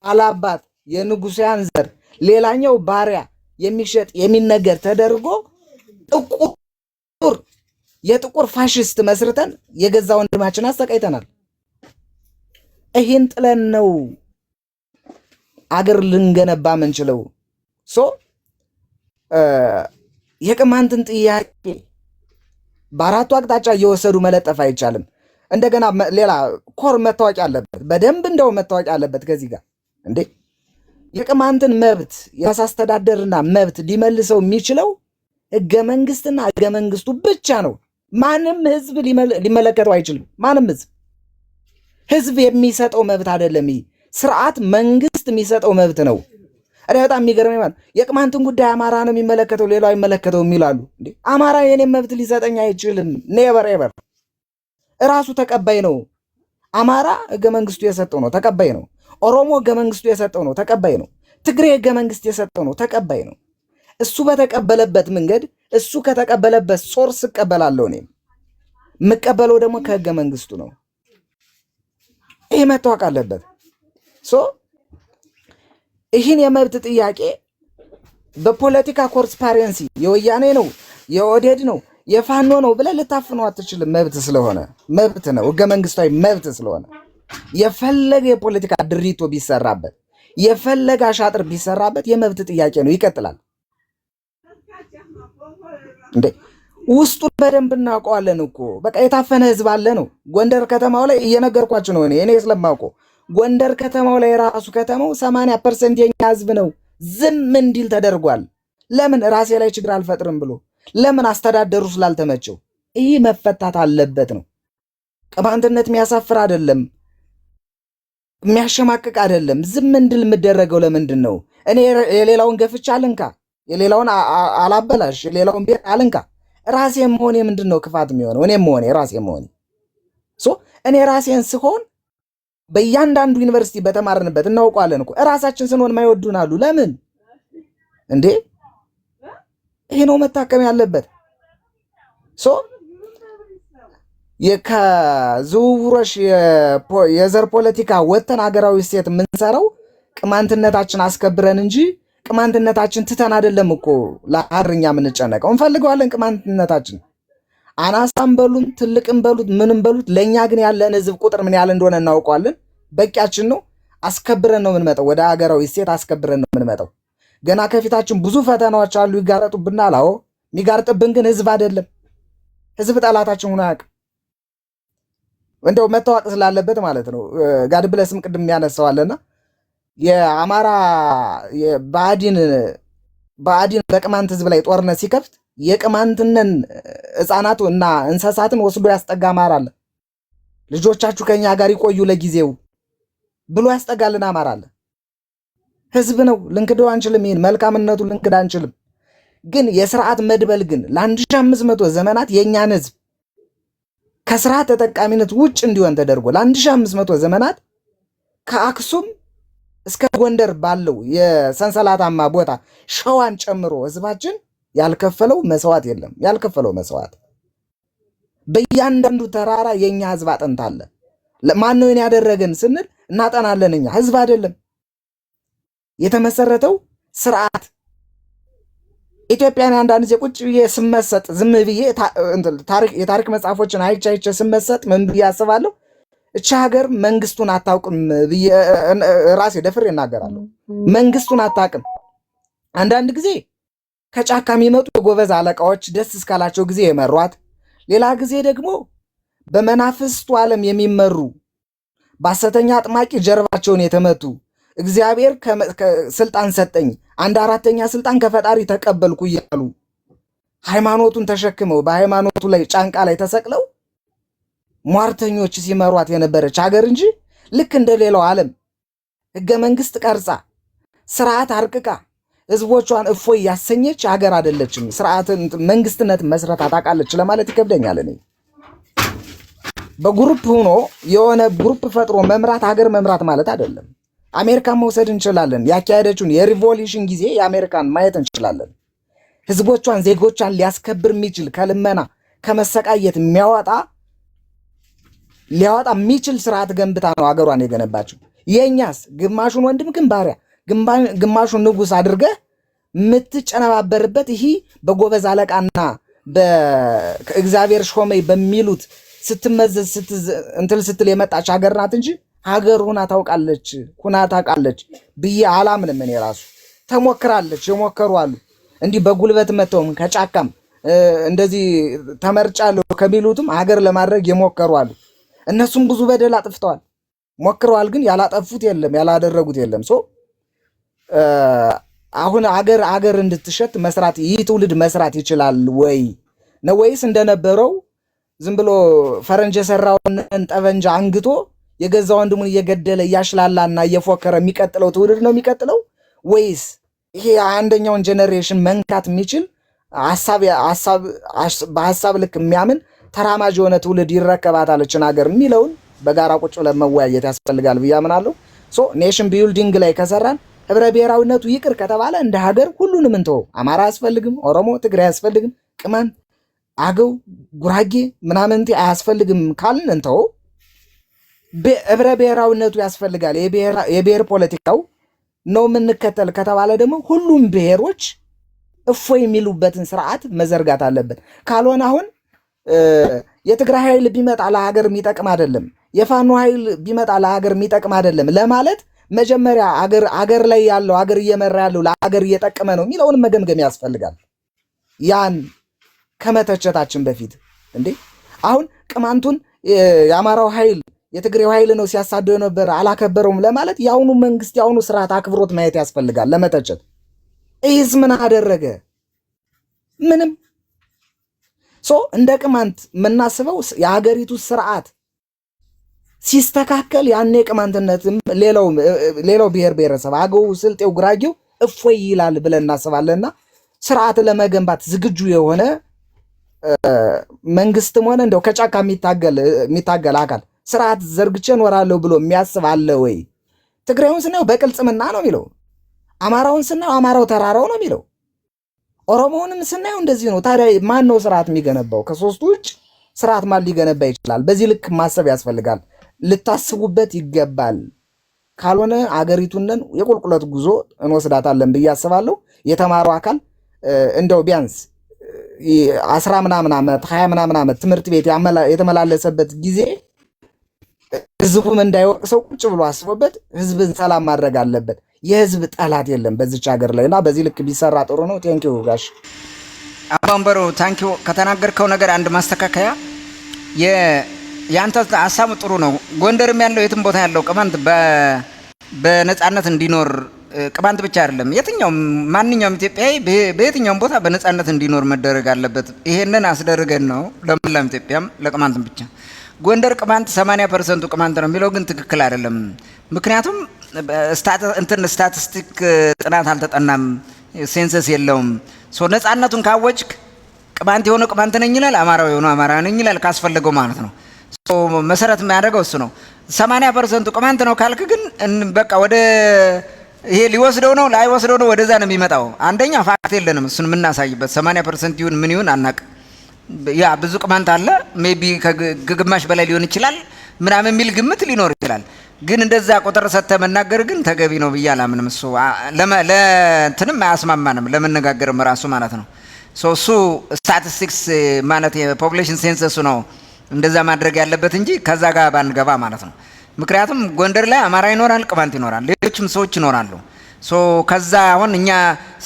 አላባት የንጉሳውያን ዘር ሌላኛው ባሪያ የሚሸጥ የሚነገር ተደርጎ የጥቁር ፋሽስት መስርተን የገዛ ወንድማችን አሰቃይተናል። ይህን ጥለን ነው አገር ልንገነባ ምንችለው። የቅማንትን ጥያቄ በአራቱ አቅጣጫ እየወሰዱ መለጠፍ አይቻልም። እንደገና ሌላ ኮር መታወቂያ አለበት፣ በደንብ እንደው መታወቂያ አለበት። ከዚህ ጋር የቅማንትን መብት የራስ አስተዳደርና መብት ሊመልሰው የሚችለው ህገ መንግስትና ህገ መንግስቱ ብቻ ነው። ማንም ህዝብ ሊመለከተው አይችልም። ማንም ህዝብ የሚሰጠው መብት አይደለም። ይህ ስርዓት መንግስት የሚሰጠው መብት ነው። እኔ በጣም የሚገርመኝ ማለት የቅማንትን ጉዳይ አማራ ነው የሚመለከተው፣ ሌላው አይመለከተውም ይላሉ። አማራ የኔም መብት ሊሰጠኝ አይችልም። ኔቨር ኤቨር። እራሱ ተቀባይ ነው። አማራ ህገ መንግስቱ የሰጠው ነው፣ ተቀባይ ነው። ኦሮሞ ህገ መንግስቱ የሰጠው ነው፣ ተቀባይ ነው። ትግሬ ህገ መንግስት የሰጠው ነው፣ ተቀባይ ነው። እሱ በተቀበለበት መንገድ እሱ ከተቀበለበት ሶርስ እቀበላለሁ። እኔም የምቀበለው ደግሞ ከህገ መንግስቱ ነው። ይሄ መታወቅ አለበት። ይህን የመብት ጥያቄ በፖለቲካ ኮንስፓረንሲ የወያኔ ነው የኦህዴድ ነው የፋኖ ነው ብለህ ልታፍነው አትችልም። መብት ስለሆነ መብት ነው፣ ህገ መንግስታዊ መብት ስለሆነ የፈለገ የፖለቲካ ድሪቶ ቢሰራበት የፈለገ አሻጥር ቢሰራበት የመብት ጥያቄ ነው፣ ይቀጥላል። ውስጡን በደንብ እናውቀዋለን እኮ። በቃ የታፈነ ህዝብ አለ ነው። ጎንደር ከተማው ላይ እየነገርኳችሁ ነው። እኔ ስለማውቀው ጎንደር ከተማው ላይ ራሱ ከተማው 80% የኛ ህዝብ ነው ዝም እንዲል ተደርጓል። ለምን? ራሴ ላይ ችግር አልፈጥርም ብሎ። ለምን? አስተዳደሩ ስላልተመቸው። ይህ መፈታት አለበት ነው። ቅማንትነት የሚያሳፍር አይደለም፣ የሚያሸማቅቅ አይደለም። ዝም እንድል የምደረገው ለምንድን ነው? እኔ የሌላውን ገፍቻ አልንካ፣ የሌላውን አላበላሽ፣ የሌላውን ቤት አልንካ። ራሴ መሆኔ ምንድን ነው ክፋት የሚሆነው? እኔ መሆኔ ራሴ መሆኔ እኔ ራሴን ስሆን በእያንዳንዱ ዩኒቨርሲቲ በተማርንበት እናውቀዋለን እኮ ራሳችን ስንሆን ማይወዱን አሉ። ለምን እንዴ? ይሄ ነው መታከም ያለበት። ከዝውውሮሽ የዘር ፖለቲካ ወጥተን ሀገራዊ እሴት የምንሰራው ቅማንትነታችን አስከብረን እንጂ ቅማንትነታችን ትተን አይደለም እኮ ለአርኛ የምንጨነቀው። እንፈልገዋለን ቅማንትነታችን። አናሳም በሉን ትልቅም በሉት ምንም በሉት ለኛ ግን ያለን ህዝብ ቁጥር ምን ያህል እንደሆነ እናውቀዋለን። በቂያችን ነው። አስከብረን ነው የምንመጣው። ወደ ሀገራዊ እሴት አስከብረን ነው የምንመጣው። ገና ከፊታችን ብዙ ፈተናዎች አሉ፣ ይጋረጡብናል። አዎ የሚጋርጥብን ግን ህዝብ አይደለም። ህዝብ ጠላታችን ሆኖ አያውቅም። እንደው መታወቅ ስላለበት ማለት ነው። ጋድ ብለስም ቅድም ያነሳዋልና የአማራ ብአዴን በቅማንት ህዝብ ላይ ጦርነት ሲከፍት የቅማንትነን ህፃናቱ እና እንስሳትን ወስዶ ያስጠጋ አማራ አለ። ልጆቻችሁ ከኛ ጋር ይቆዩ ለጊዜው ብሎ ያስጠጋልን አማራ አለ። ህዝብ ነው፣ ልንክደው አንችልም። ይሄን መልካምነቱ ልንክድ አንችልም። ግን የስርዓት መድበል ግን ለ1500 ዘመናት የኛን ህዝብ ከስርዓት ተጠቃሚነት ውጭ እንዲሆን ተደርጎ ለ1500 ዘመናት ከአክሱም እስከ ጎንደር ባለው የሰንሰላታማ ቦታ ሸዋን ጨምሮ ህዝባችን ያልከፈለው መስዋዕት የለም። ያልከፈለው መስዋዕት በእያንዳንዱ ተራራ የኛ ህዝብ አጥንት አለ። ማን ነው ያደረገን ስንል እናጠናለን። እኛ ህዝብ አይደለም የተመሰረተው ስርዓት። ኢትዮጵያን አንዳንድ ጊዜ ቁጭ ብዬ ስመሰጥ ዝም ብዬ የታሪክ መጽሐፎችን አይቼ ስመሰጥ ምን ብዬ አስባለሁ? እቺ ሀገር መንግስቱን አታውቅም ብዬ ራሴ ደፍሬ እናገራለሁ። መንግስቱን አታውቅም። አንዳንድ ጊዜ ከጫካ የሚመጡ የጎበዝ አለቃዎች ደስ እስካላቸው ጊዜ የመሯት፣ ሌላ ጊዜ ደግሞ በመናፍስቱ ዓለም የሚመሩ በሐሰተኛ አጥማቂ ጀርባቸውን የተመቱ እግዚአብሔር ስልጣን ሰጠኝ 1/4 ስልጣን ከፈጣሪ ተቀበልኩ እያሉ ሃይማኖቱን ተሸክመው በሃይማኖቱ ላይ ጫንቃ ላይ ተሰቅለው ሟርተኞች ሲመሯት የነበረች ሀገር እንጂ ልክ እንደሌላው ዓለም ህገ መንግስት ቀርጻ ስርዓት አርቅቃ ህዝቦቿን እፎይ ያሰኘች ሀገር አይደለችም። ስርዓት መንግስትነት መስረት አታውቃለች ለማለት ይከብደኛል። እኔ በግሩፕ ሆኖ የሆነ ግሩፕ ፈጥሮ መምራት ሀገር መምራት ማለት አይደለም። አሜሪካን መውሰድ እንችላለን። ያካሄደችውን የሪቮሉሽን ጊዜ የአሜሪካን ማየት እንችላለን። ህዝቦቿን ዜጎቿን ሊያስከብር የሚችል ከልመና ከመሰቃየት ሊያወጣ የሚችል ስርዓት ገንብታ ነው ሀገሯን የገነባችው። የኛስ ግማሹን ወንድም ግን ባሪያ ግማሹን ንጉስ አድርገህ የምትጨነባበርበት ይህ በጎበዝ አለቃና በእግዚአብሔር ሾመይ በሚሉት ስትመዘዝ እንትን ስትል የመጣች ሀገር ናት እንጂ ሀገር ሁና ታውቃለች ብዬ አላምንም። እኔ ራሱ ተሞክራለች፣ የሞከሩ አሉ እንዲህ በጉልበት መተውም ከጫካም እንደዚህ ተመርጫለሁ ከሚሉትም ሀገር ለማድረግ የሞከሩ አሉ። እነሱም ብዙ በደል አጥፍተዋል፣ ሞክረዋል። ግን ያላጠፉት የለም፣ ያላደረጉት የለም። አሁን አገር እንድትሸት መስራት ይህ ትውልድ መስራት ይችላል ወይ ነው ወይስ እንደነበረው ዝም ብሎ ፈረንጅ የሰራውን ጠበንጃ አንግቶ የገዛ ወንድሙን እየገደለ እያሽላላና እየፎከረ የሚቀጥለው ትውልድ ነው የሚቀጥለው? ወይስ ይሄ አንደኛውን ጄኔሬሽን መንካት የሚችል በሀሳብ ልክ የሚያምን ተራማጅ የሆነ ትውልድ ይረከባታለችን ሀገር የሚለውን በጋራ ቁጭ ብለን መወያየት ያስፈልጋል ብዬ አምናለሁ። ኔሽን ቢልዲንግ ላይ ከሰራን ህብረ ብሔራዊነቱ ይቅር ከተባለ እንደ ሀገር ሁሉንም እንተው። አማራ አያስፈልግም፣ ኦሮሞ፣ ትግራይ አያስፈልግም፣ ቅማንት፣ አገው፣ ጉራጌ ምናምን አያስፈልግም ካልን እንተው። ህብረ ብሔራዊነቱ ያስፈልጋል። የብሔር ፖለቲካው ነው የምንከተል ከተባለ ደግሞ ሁሉም ብሔሮች እፎይ የሚሉበትን ስርዓት መዘርጋት አለበት። ካልሆነ አሁን የትግራይ ኃይል ቢመጣ ለሀገር የሚጠቅም አይደለም፣ የፋኖ ኃይል ቢመጣ ለሀገር የሚጠቅም አይደለም ለማለት መጀመሪያ አገር ላይ ያለው አገር እየመራ ያለው ለሀገር እየጠቀመ ነው የሚለውን መገምገም ያስፈልጋል። ያን ከመተቸታችን በፊት እንዴ አሁን ቅማንቱን የአማራው ኃይል የትግሬው ኃይል ነው ሲያሳደው ነበር አላከበረውም ለማለት የአሁኑ መንግስት የአሁኑ ስርዓት አክብሮት ማየት ያስፈልጋል። ለመተቸት ይህስ ምን አደረገ? ምንም። እንደ ቅማንት የምናስበው የሀገሪቱ ስርዓት ሲስተካከል ያኔ ቅማንትነትም ሌላው ብሔር ብሔረሰብ አገው፣ ስልጤው፣ ጉራጌው እፎይ ይላል ብለን እናስባለንና ስርዓት ለመገንባት ዝግጁ የሆነ መንግስትም ሆነ እንደው ከጫካ የሚታገል አካል ስርዓት ዘርግቼ እኖራለሁ ብሎ የሚያስብ አለ ወይ? ትግራዩን ስናየው በቅልጽምና ነው የሚለው። አማራውን ስናየው አማራው ተራራው ነው የሚለው። ኦሮሞውንም ስናየው እንደዚህ ነው። ታዲያ ማን ነው ስርዓት የሚገነባው? ከሶስቱ ውጭ ስርዓት ማን ሊገነባ ይችላል? በዚህ ልክ ማሰብ ያስፈልጋል። ልታስቡበት ይገባል። ካልሆነ አገሪቱንን የቁልቁለት ጉዞ እንወስዳታለን ብዬ አስባለሁ። የተማረው አካል እንደው ቢያንስ 10 ምናምን ዓመት 20 ምናምን ዓመት ትምህርት ቤት የተመላለሰበት ጊዜ ህዝቡም እንዳይወቅሰው ቁጭ ብሎ አስቦበት ህዝብን ሰላም ማድረግ አለበት። የህዝብ ጠላት የለም በዚች ሀገር ላይ እና በዚህ ልክ ቢሰራ ጥሩ ነው። ቴንኪው ጋሽ አባንበሩ ታንኪው። ከተናገርከው ነገር አንድ ማስተካከያ ያንተ ሀሳብ ጥሩ ነው። ጎንደርም ያለው የትም ቦታ ያለው ቅማንት በነጻነት እንዲኖር ቅማንት ብቻ አይደለም የትኛውም ማንኛውም ኢትዮጵያዊ በየትኛውም ቦታ በነጻነት እንዲኖር መደረግ አለበት። ይሄንን አስደርገን ነው ለሙላም ኢትዮጵያም ለቅማንትም ብቻ። ጎንደር ቅማንት 80% ቅማንት ነው የሚለው ግን ትክክል አይደለም። ምክንያቱም ስታቲስቲክ ጥናት አልተጠናም፣ ሴንሰስ የለውም። ነጻነቱን ካወጅክ ቅማንት የሆነ ቅማንት ነኝ ይላል፣ አማራው የሆነ አማራ ነኝ ይላል ካስፈለገው ማለት ነው። መሰረት የሚያደርገው እሱ ነው። 80% ቅማንት ነው ካልክ ግን በቃ ወደ ይሄ ሊወስደው ነው ላይወስደው ነው ወደዛ ነው የሚመጣው። አንደኛ ፋክት የለንም እሱን የምናሳይበት 80% ይሁን ምን ይሁን አናቅ። ያ ብዙ ቅማንት አለ ሜቢ ከግማሽ በላይ ሊሆን ይችላል ምናምን የሚል ግምት ሊኖር ይችላል። ግን እንደዛ ቁጥር ሰጥተህ መናገር ግን ተገቢ ነው ብዬ አላምንም። እሱ ለእንትንም አያስማማንም ለመነጋገርም ራሱ ማለት ነው። እሱ ስታቲስቲክስ ማለት የፖፑሌሽን ሴንሰሱ ነው እንደዛ ማድረግ ያለበት እንጂ ከዛ ጋር ባንገባ ማለት ነው። ምክንያቱም ጎንደር ላይ አማራ ይኖራል፣ ቅማንት ይኖራል፣ ሌሎችም ሰዎች ይኖራሉ። ከዛ አሁን እኛ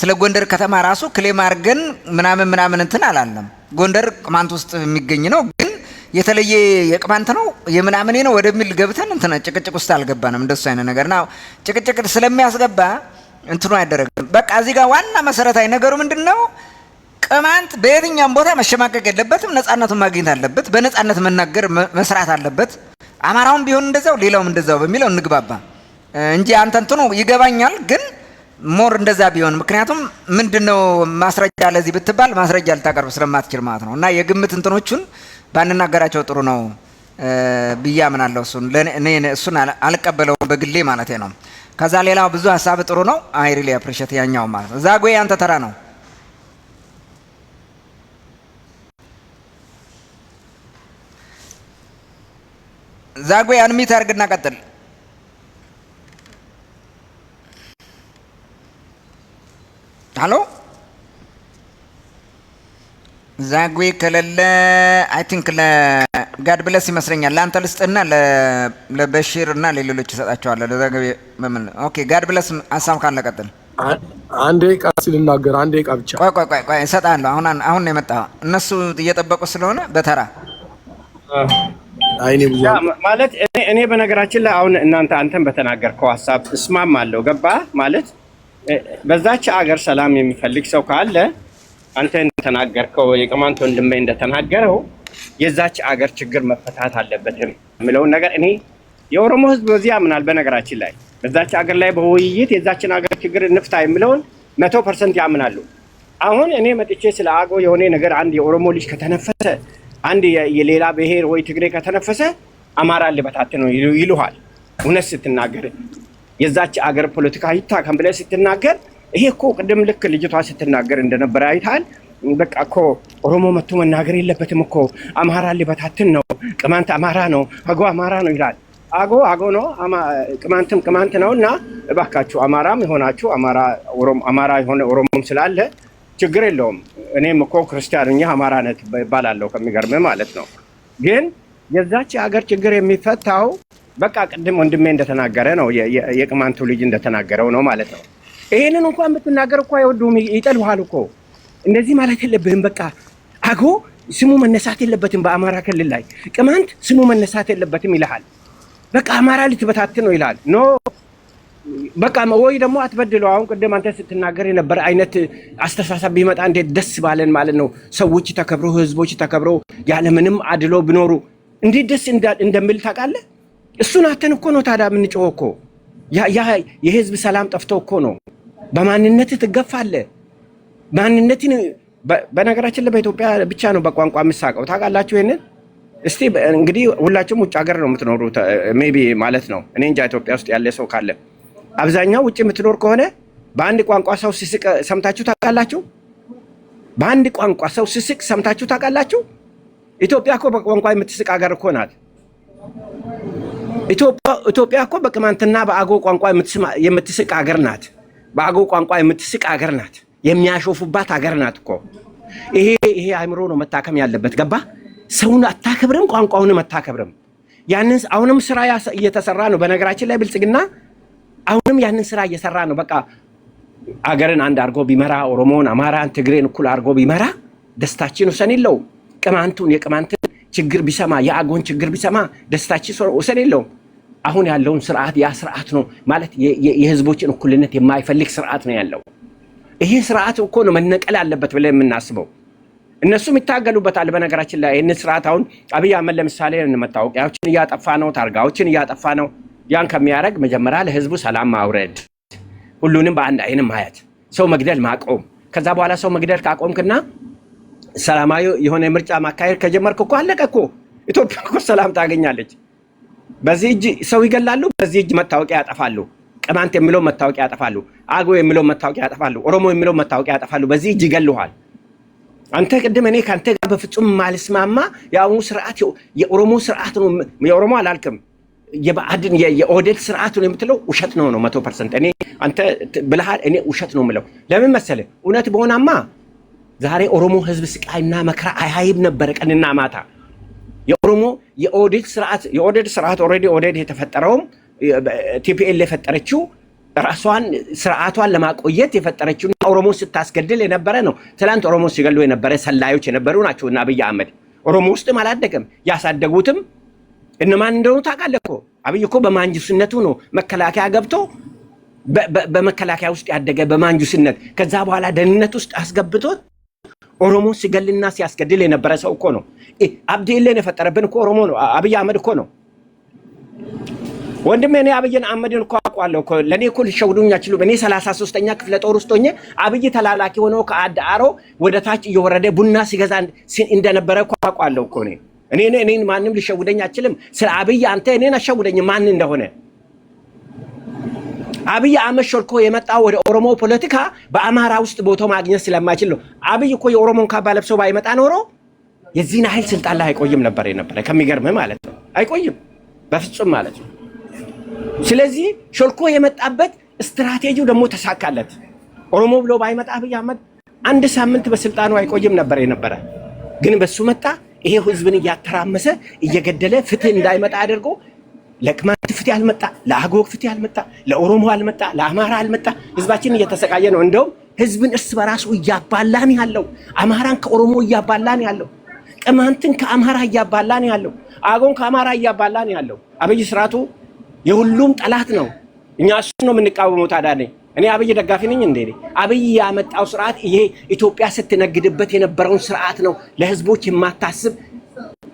ስለ ጎንደር ከተማ ራሱ ክሌም አድርገን ምናምን እንትን አላለም። ጎንደር ቅማንት ውስጥ የሚገኝ ነው ግን የተለየ የቅማንት ነው የምናምኔ ነው ወደሚል ገብተን እንትን ጭቅጭቅ ውስጥ አልገባንም። እንደሱ አይነት ነገርና ጭቅጭቅ ስለሚያስገባ እንትኑ አይደረግም። በቃ እዚህ ጋር ዋና መሰረታዊ ነገሩ ምንድነው? ቅማንት በየትኛውም ቦታ መሸማቀቅ የለበትም፣ ነጻነቱን ማግኘት አለበት፣ በነጻነት መናገር መስራት አለበት። አማራውም ቢሆን እንደዛው ሌላውም እንደዛው በሚለው እንግባባ እንጂ አንተ እንትኑ ይገባኛል ግን ሞር እንደዛ ቢሆን። ምክንያቱም ምንድነው ማስረጃ ለዚህ ብትባል ማስረጃ ልታቀርብ ስለማትችል ማለት ነው። እና የግምት እንትኖቹን ባንናገራቸው ጥሩ ነው ብዬ አምናለሁ። እሱን አልቀበለውም በግሌ ማለት ነው። ከዛ ሌላው ብዙ ሀሳብ ጥሩ ነው። አይ ሪሊ አፕሪሺየት ያኛው ማለት ነው። ዛጎ ያንተ ተራ ነው። ዛጎ አንሚት አድርግና ቀጥል። ሃሎ ዛጉ ከሌለ አይ ቲንክ ለጋድ ብለስ ይመስለኛል ለአንተ ልስጥና ለበሽር እና ለሌሎች ይሰጣቸዋል። ለዛጉ በምን ኦኬ ጋድ ብለስ ሀሳብ ካለ ቀጥል። አንዴ ቃል ሲልናገር አንዴ ቃል ብቻ ቆይ እሰጥሃለሁ። አሁን ነው የመጣው እነሱ እየጠበቁ ስለሆነ በተራ አይኔ ብዙ ማለት እኔ በነገራችን ላይ አሁን አንተን በተናገርከው ሀሳብ እስማማለሁ። ገባ ማለት በዛች አገር ሰላም የሚፈልግ ሰው ካለ አንተ እንደተናገርከው የቅማንት ወንድሜ እንደተናገረው የዛች አገር ችግር መፈታት አለበት የሚለውን ነገር እኔ የኦሮሞ ሕዝብ በዚህ ያምናል። በነገራችን ላይ በዛች አገር ላይ በውይይት የዛችን አገር ችግር እንፍታ የሚለውን 100% ያምናሉ። አሁን እኔ መጥቼ ስለ አገው የሆነ ነገር አንድ የኦሮሞ ልጅ ከተነፈሰ አንድ የሌላ ብሔር ወይ ትግሬ ከተነፈሰ አማራ ልበታት ነው ይሉሃል። እውነት ስትናገር የዛች አገር ፖለቲካ ይታከም ብለህ ስትናገር ይሄ እኮ ቅድም ልክ ልጅቷ ስትናገር እንደነበረ አይታል። በቃ እኮ ኦሮሞ መጥቶ መናገር የለበትም እኮ አማራ ሊበታትን ነው፣ ቅማንት አማራ ነው፣ አገው አማራ ነው ይላል። አገው ነው፣ ቅማንትም ቅማንት ነው። እና እባካችሁ አማራም የሆናችሁ አማራ የሆነ ኦሮሞም ስላለ ችግር የለውም። እኔም እኮ ክርስቲያንኛ አማራ ነህ ይባላለሁ ከሚገርምህ ማለት ነው። ግን የዛች ሀገር ችግር የሚፈታው በቃ ቅድም ወንድሜ እንደተናገረ ነው፣ የቅማንቱ ልጅ እንደተናገረው ነው ማለት ነው። ይሄንን እንኳን ብትናገር እኮ አይወዱም፣ ይጠሉሃል እኮ። እንደዚህ ማለት የለብህም። በቃ አገው ስሙ መነሳት የለበትም በአማራ ክልል ላይ፣ ቅማንት ስሙ መነሳት የለበትም ይልሃል። በቃ አማራ ልትበታትን ነው ይልሃል። ኖ በቃ ወይ ደግሞ አትበድለው። አሁን ቅድም አንተ ስትናገር የነበረ አይነት አስተሳሰብ ቢመጣ እንዴት ደስ ባለን ማለት ነው። ሰዎች ተከብረው፣ ህዝቦች ተከብረው ያለምንም አድሎ ቢኖሩ እንዴት ደስ እንደሚል ታውቃለህ? እሱን አተን እኮ ነው ታዲያ የምንጮኸው እኮ። ያ የህዝብ ሰላም ጠፍቶ እኮ ነው። በማንነት ትገፋለህ። ማንነትን በነገራችን ላይ በኢትዮጵያ ብቻ ነው በቋንቋ የምሳቀው ታውቃላችሁ ይሄንን። እስቲ እንግዲህ ሁላችሁም ውጭ ሀገር ነው የምትኖሩት ሜቢ ማለት ነው። እኔ እንጃ ኢትዮጵያ ውስጥ ያለ ሰው ካለ አብዛኛው ውጭ የምትኖር ከሆነ በአንድ ቋንቋ ሰው ሲስቅ ሰምታችሁ ታውቃላችሁ? በአንድ ቋንቋ ሰው ሲስቅ ሰምታችሁ ታውቃላችሁ? ኢትዮጵያ እኮ በቋንቋ የምትስቅ ሀገር እኮ ናት። ኢትዮጵያ እኮ በቅማንትና በአገው ቋንቋ የምትስቅ ሀገር ናት። በአገው ቋንቋ የምትስቅ ሀገር ናት። የሚያሾፉባት ሀገር ናት እኮ። ይሄ አይምሮ ነው መታከም ያለበት። ገባ? ሰውን አታከብርም፣ ቋንቋውን አታከብርም። ያንን አሁንም ስራ እየተሰራ ነው። በነገራችን ላይ ብልጽግና አሁንም ያንን ስራ እየሰራ ነው። በቃ አገርን አንድ አድርጎ ቢመራ፣ ኦሮሞን፣ አማራን፣ ትግሬን እኩል አድርጎ ቢመራ ደስታችን ወሰን የለውም። የቅማንትን ችግር ቢሰማ፣ የአጎን ችግር ቢሰማ ደስታችን ወሰን የለውም። አሁን ያለውን ስርዓት ያ ስርዓት ነው ማለት የህዝቦችን እኩልነት የማይፈልግ ስርዓት ነው ያለው። ይሄ ስርዓት እኮ ነው መነቀል አለበት ብለን የምናስበው። እነሱም ይታገሉበታል። በነገራችን ላይ ይህን ስርዓት አሁን አብይ አህመድ ለምሳሌ መታወቂያዎችን እያጠፋ ነው፣ ታርጋዎችን እያጠፋ ነው። ያን ከሚያደርግ መጀመሪያ ለህዝቡ ሰላም ማውረድ፣ ሁሉንም በአንድ አይን ማየት፣ ሰው መግደል ማቆም። ከዛ በኋላ ሰው መግደል ካቆምክና ሰላማዊ የሆነ ምርጫ ማካሄድ ከጀመርክ እኮ አለቀ እኮ። ኢትዮጵያ እኮ ሰላም ታገኛለች። በዚህ እጅ ሰው ይገላሉ፣ በዚህ እጅ መታወቂያ ያጠፋሉ። ቅማንት የሚለው መታወቂያ ያጠፋሉ፣ አጎ የሚለው መታወቂያ ያጠፋሉ፣ ኦሮሞ የሚለው መታወቂያ ያጠፋሉ። በዚህ እጅ ይገሉሃል። አንተ ቅድም እኔ ካንተ ጋር በፍጹም ማልስማማ የአሁኑ ስርዓት የኦሮሞ ስርዓት ነው። የኦሮሞ አላልክም፣ የብአዴን የኦህዴድ ስርዓት ነው የምትለው ውሸት ነው 100%። እኔ አንተ ብለሃል፣ እኔ ውሸት ነው የምለው። ለምን መሰለህ? እውነት በሆናማ ዛሬ ኦሮሞ ህዝብ ስቃይና መከራ አይሃይብ ነበር ቀንና ማታ። የኦህዴድ ስርዓት ኦልሬዲ ኦህዴድ የተፈጠረውም ቲፒኤል የፈጠረችው ራሷን ስርዓቷን ለማቆየት የፈጠረችው ኦሮሞ ስታስገድል የነበረ ነው። ትላንት ኦሮሞ ሲገሉ የነበረ ሰላዮች የነበሩ ናቸው እና አብይ አህመድ ኦሮሞ ውስጥም አላደገም። ያሳደጉትም እነማን እንደሆኑ ታውቃለህ እኮ። አብይ እኮ በማንጁስነቱ ነው መከላከያ ገብቶ በመከላከያ ውስጥ ያደገ በማንጁስነት። ከዛ በኋላ ደህንነት ውስጥ አስገብቶት ኦሮሞ ሲገልና ሲያስገድል የነበረ ሰው እኮ ነው። አብዲኤልን የፈጠረብን እኮ ኦሮሞ ነው፣ አብይ አህመድ እኮ ነው። ወንድሜ እኔ አብይን አህመድን እኮ አውቀዋለሁ እኮ። ለእኔ እኮ ሊሸውዱኝ አይችሉም። እኔ 33ኛ ክፍለ ጦር ውስጥ ሆኜ አብይ ተላላኪ ሆኖ ከአዳሮ ወደ ታች እየወረደ ቡና ሲገዛ እንደነበረ እኮ አውቀዋለሁ እኮ። እኔን ማንም ሊሸውደኝ አይችልም። ስለ አብይ አንተ እኔን አሸውደኝ ማን እንደሆነ። አብይ አህመድ ሾልኮ የመጣው ወደ ኦሮሞ ፖለቲካ በአማራ ውስጥ ቦታ ማግኘት ስለማይችል ነው። አብይ እኮ የኦሮሞን ካባ ለብሶ ባይመጣ ኖሮ የዚህን ኃይል ስልጣን ላይ አይቆይም ነበር። ከሚገርምህ ማለት ነው አይቆይም በፍጹም ማለት ነው። ስለዚህ ሾልኮ የመጣበት ስትራቴጂው ደግሞ ተሳካለት። ኦሮሞ ብሎ ባይመጣ አብይ አህመድ አንድ ሳምንት በስልጣኑ አይቆይም ነበር። ግን በሱ መጣ። ይሄ ህዝብን እያተራመሰ እየገደለ ፍትህ እንዳይመጣ አድርጎ ለቅማንት ፍትህ አልመጣ፣ ለአጎግ ፍትህ አልመጣ፣ ለኦሮሞ አልመጣ፣ ለአማራ አልመጣ። ህዝባችን እየተሰቃየ ነው። እንደውም ህዝብን እርስ በራሱ እያባላን ያለው፣ አማራን ከኦሮሞ እያባላን ያለው፣ ቅማንትን ከአማራ እያባላን ያለው፣ አጎን ከአማራ እያባላን ያለው አብይ ስርዓቱ የሁሉም ጠላት ነው። እኛ እሱ ነው የምንቃወመው። ታዲያ እኔ አብይ ደጋፊ ነኝ እንዴ? አብይ ያመጣው ስርዓት ይሄ ኢትዮጵያ ስትነግድበት የነበረውን ስርዓት ነው። ለህዝቦች የማታስብ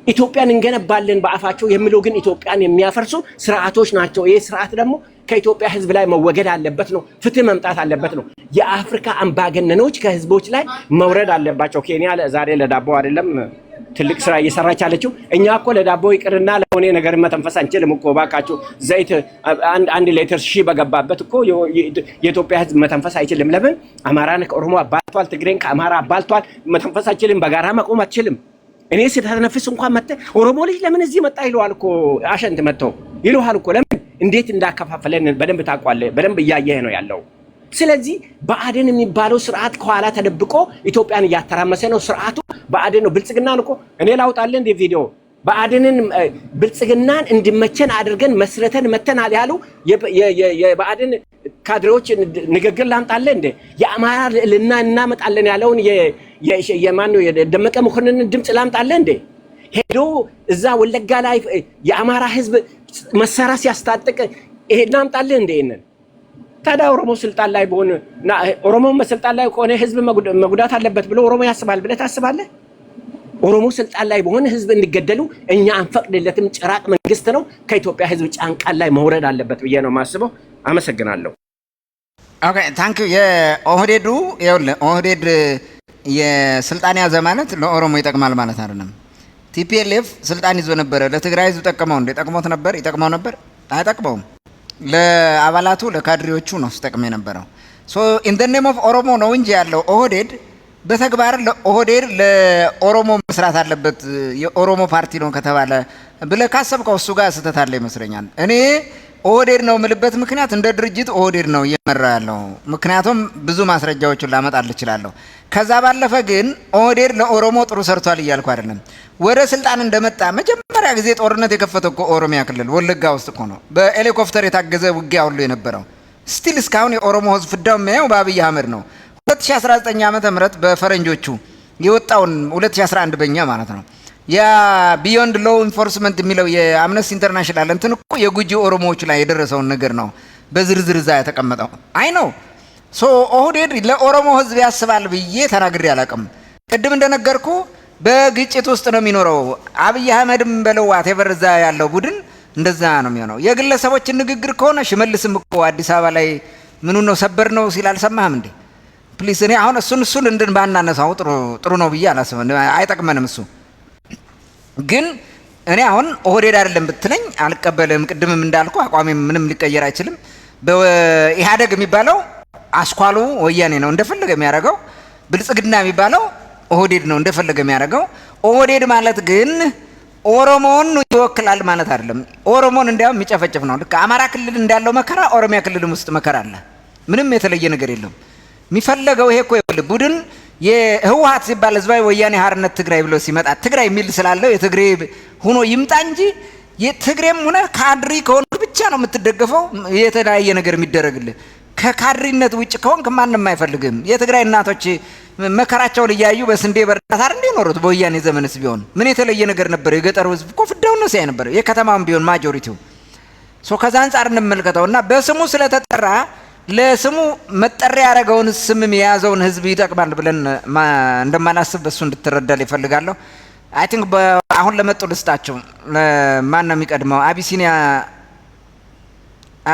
ኢትዮጵያን እንገነባለን በአፋቸው የሚለው ግን ኢትዮጵያን የሚያፈርሱ ስርዓቶች ናቸው። ይሄ ስርዓት ደግሞ ከኢትዮጵያ ህዝብ ላይ መወገድ አለበት ነው። ፍትህ መምጣት አለበት ነው። የአፍሪካ አምባገነኖች ከህዝቦች ላይ መውረድ አለባቸው። ኬንያ ዛሬ ለዳቦ አይደለም ትልቅ ስራ እየሰራች አለችው። እኛ እኮ ለዳቦ ይቅርና ለሆነ ነገር መተንፈስ አንችልም እኮ። ባካችሁ ዘይት አንድ ሊትር ሺህ በገባበት እኮ የኢትዮጵያ ህዝብ መተንፈስ አይችልም። ለምን? አማራን ከኦሮሞ አባልቷል፣ ትግሬን ከአማራ አባልቷል። መተንፈስ አይችልም፣ በጋራ መቆም አትችልም። እኔ ስተነፍስ እንኳን መጥተህ ኦሮሞ ልጅ ለምን እዚህ መጣ ይለዋል እኮ። አሸንት መጥተው ይለዋል እኮ። ለምን? እንዴት እንዳከፋፈለን በደንብ ታውቋለህ። በደንብ እያየህ ነው ያለው። ስለዚህ ብአዴን የሚባለው ስርዓት ከኋላ ተደብቆ ኢትዮጵያን እያተራመሰ ነው። ስርዓቱ ብአዴን ነው። ብልጽግናን እኮ እኔ ላውጣልህ እንደ ቪዲዮ ብአዴንን ብልጽግናን እንዲመቸን አድርገን መስረተን መተናል ያሉ የብአዴን ካድሬዎች ንግግር ላምጣልህ እንደ የአማራ ልዕልና እናመጣለን ያለውን የማነው የደመቀ መኮንን ድምፅ ላምጣልህ እንደ ሄዶ እዛ ወለጋ ላይ የአማራ ህዝብ መሳሪያ ሲያስታጥቅ ይሄን ላምጣልህ እንደ ይሄንን ታዲያ ኦሮሞ ስልጣን ላይ ቢሆን እና ኦሮሞ ስልጣን ላይ ከሆነ ህዝብ መጉዳት አለበት ብሎ ኦሮሞ ያስባል ብለህ ታስባለህ? ኦሮሞ ስልጣን ላይ ቢሆን ህዝብ እንዲገደሉ እኛ አንፈቅድለትም። ጭራቅ መንግስት ነው። ከኢትዮጵያ ህዝብ ጫንቃን ላይ መውረድ አለበት ብዬ ነው የማስበው። አመሰግናለሁ። ኦኬ ታንክ ዩ። የኦህዴዱ ይኸውልህ ኦህዴድ የስልጣን ያዘ ማለት ለኦሮሞ ይጠቅማል ማለት አይደለም። ቲፒኤልኤፍ ስልጣን ይዞ ነበረ። ለትግራይ ህዝብ ጠቀመው እንደ ጠቅሞት ነበር? ይጠቅመው ነበር? አይጠቅመውም። ለአባላቱ ለካድሬዎቹ ነው ሲጠቅም የነበረው። ሶ ኢን ዘ ኔም ኦፍ ኦሮሞ ነው እንጂ ያለው ኦህዴድ በተግባር ለኦህዴድ ለኦሮሞ መስራት አለበት የኦሮሞ ፓርቲ ነው ከተባለ ብለህ ካሰብከው እሱ ጋር ስህተት አለ ይመስለኛል። እኔ ኦህዴድ ነው የምልበት ምክንያት እንደ ድርጅት ኦህዴድ ነው እየመራ ያለው። ምክንያቱም ብዙ ማስረጃዎችን ላመጣል እችላለሁ። ከዛ ባለፈ ግን ኦህዴድ ለኦሮሞ ጥሩ ሰርቷል እያልኩ አይደለም። ወደ ስልጣን እንደመጣ መጀመሪያ ጊዜ ጦርነት የከፈተው እኮ ኦሮሚያ ክልል ወለጋ ውስጥ እኮ ነው። በሄሊኮፕተር የታገዘ ውጊያ ሁሉ የነበረው ስቲል እስካሁን የኦሮሞ ህዝብ ፍዳው የሚያየው በአብይ አህመድ ነው። 2019 ዓመተ ምህረት በፈረንጆቹ የወጣውን 2011 በእኛ ማለት ነው ያ ቢዮንድ ሎው ኢንፎርስመንት የሚለው የአምነስቲ ኢንተርናሽናል እንትን እኮ የጉጂ ኦሮሞዎች ላይ የደረሰውን ነገር ነው በዝርዝር እዛ የተቀመጠው። አይ ነው ሶ ኦህዴድ ለኦሮሞ ህዝብ ያስባል ብዬ ተናግሬ አላውቅም። ቅድም እንደነገርኩ በግጭት ውስጥ ነው የሚኖረው። አብይ አህመድም በለዋት የበርዛ ያለው ቡድን እንደዛ ነው የሚሆነው። የግለሰቦችን ንግግር ከሆነ ሽመልስም እኮ አዲስ አበባ ላይ ምኑ ነው ሰበር ነው ሲል አልሰማህም እንዴ? ፕሊስ እኔ አሁን እሱን እንድን ባናነሳው ጥሩ ነው ብዬ አላስብም። አይጠቅመንም እሱ ግን እኔ አሁን ኦህዴድ አይደለም ብትለኝ አልቀበልም። ቅድምም እንዳልኩ አቋሜም ምንም ሊቀየር አይችልም። በኢህአደግ የሚባለው አስኳሉ ወያኔ ነው እንደፈለገ የሚያደርገው። ብልጽግና የሚባለው ኦህዴድ ነው እንደፈለገ የሚያደርገው። ኦህዴድ ማለት ግን ኦሮሞን ይወክላል ማለት አይደለም። ኦሮሞን እንዲያውም የሚጨፈጭፍ ነው። ልክ አማራ ክልል እንዳለው መከራ ኦሮሚያ ክልልም ውስጥ መከራ አለ። ምንም የተለየ ነገር የለም። የሚፈለገው ይሄ እኮ ቡድን የህወሓት ሲባል ህዝባዊ ወያኔ ሓርነት ትግራይ ብሎ ሲመጣ ትግራይ የሚል ስላለው የትግሬ ሆኖ ይምጣ እንጂ የትግሬም ሆነ ካድሪ ከሆንክ ብቻ ነው የምትደገፈው። የተለያየ ነገር የሚደረግልህ ከካድሪነት ውጭ ከሆንክ ማንም አይፈልግም። የትግራይ እናቶች መከራቸውን እያዩ በስንዴ በርዳታ አይደል የኖሩት በወያኔ ዘመንስ ቢሆን ምን የተለየ ነገር ነበር? የገጠሩ ህዝብ እኮ ፍዳውን ነው ሲያይ ነበር። የከተማም ቢሆን ማጆሪቲው ከዛ አንጻር እንመልከተውና በስሙ ስለተጠራ ለስሙ መጠሪያ ያደረገውን ስም የያዘውን ህዝብ ይጠቅማል ብለን እንደማናስብ በሱ እንድትረዳል ይፈልጋለሁ። አይ ቲንክ አሁን ለመጡ ልስጣቸው። ማን ነው የሚቀድመው?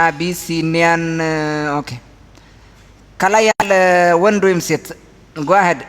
አቢሲኒያን ኦኬ። ከላይ ያለ ወንድ ወይም ሴት ጓሄድ